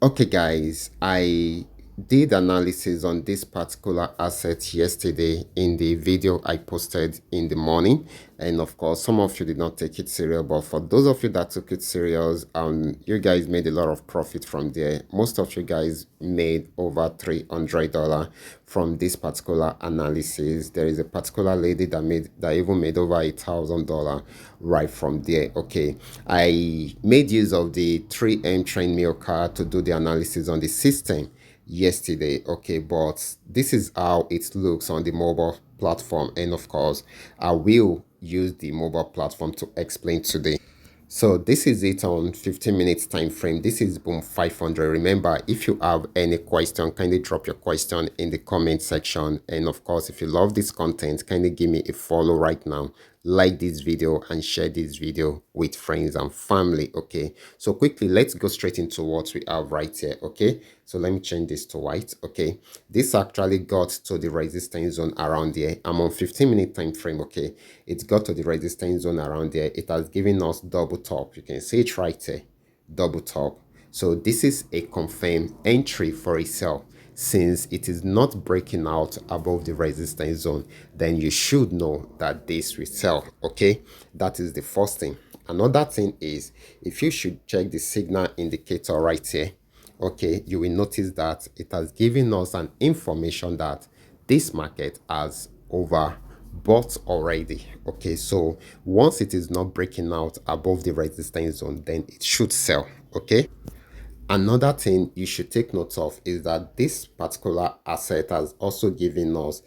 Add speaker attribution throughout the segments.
Speaker 1: Okay, guys, I did analysis on this particular asset yesterday in the video I posted in the morning. And of course, some of you did not take it serious, but for those of you that took it serious, you guys made a lot of profit from there. Most of you guys made over $300 from this particular analysis. There is a particular lady that even made over $1,000 right from there. Okay, I made use of the 3M train meal card to do the analysis on the system yesterday. Okay, but this is how it looks on the mobile platform, and of course I will use the mobile platform to explain today. So this is it on 15 minutes time frame. This is boom 500. Remember, if you have any question, kindly drop your question in the comment section. And of course, if you love this content, kindly give me a follow right now, like this video and share this video with friends and family. Okay, so quickly let's go straight into what we have right here. Okay, so let me change this to white. Okay, this actually got to the resistance zone around here. I'm on 15-minute time frame. Okay, it got to the resistance zone around there. It has given us double top. You can see it right here, double top. So this is a confirmed entry for a sell. Since it is not breaking out above the resistance zone, then you should know that this will sell. Okay, that is the first thing. Another thing is, if you should check the signal indicator right here, okay, you will notice that it has given us an information that this market has overbought already. Okay, so once it is not breaking out above the resistance zone, then it should sell. Okay, another thing you should take note of is that this particular asset has also given us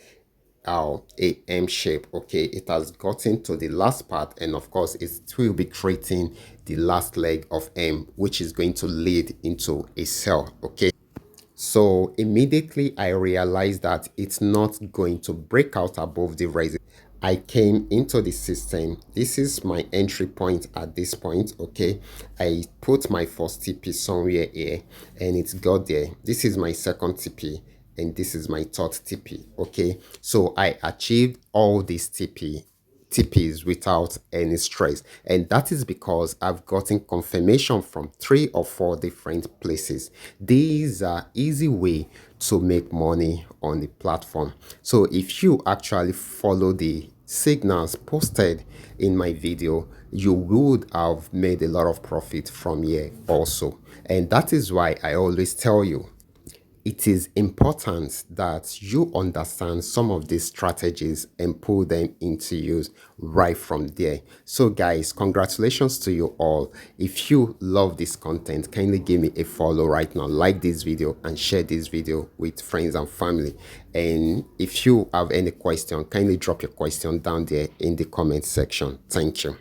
Speaker 1: a M shape. Okay, it has gotten to the last part, and of course it will be creating the last leg of M, which is going to lead into a sell. Okay, so immediately I realized that it's not going to break out above the resistance. I came into the system. This is my entry point at this point. Okay, I put my first TP somewhere here and it's got there. This is my second TP and this is my third TP. Okay, so I achieved all these TPs without any stress, and that is because I've gotten confirmation from 3 or 4 different places. These are easy way to make money on the platform. So if you actually follow the signals posted in my video, you would have made a lot of profit from here also. And that is why I always tell you, it is important that you understand some of these strategies and put them into use right from there. So guys, congratulations to you all. If you love this content, kindly give me a follow right now, like this video and share this video with friends and family. And if you have any question, kindly drop your question down there in the comment section. Thank you.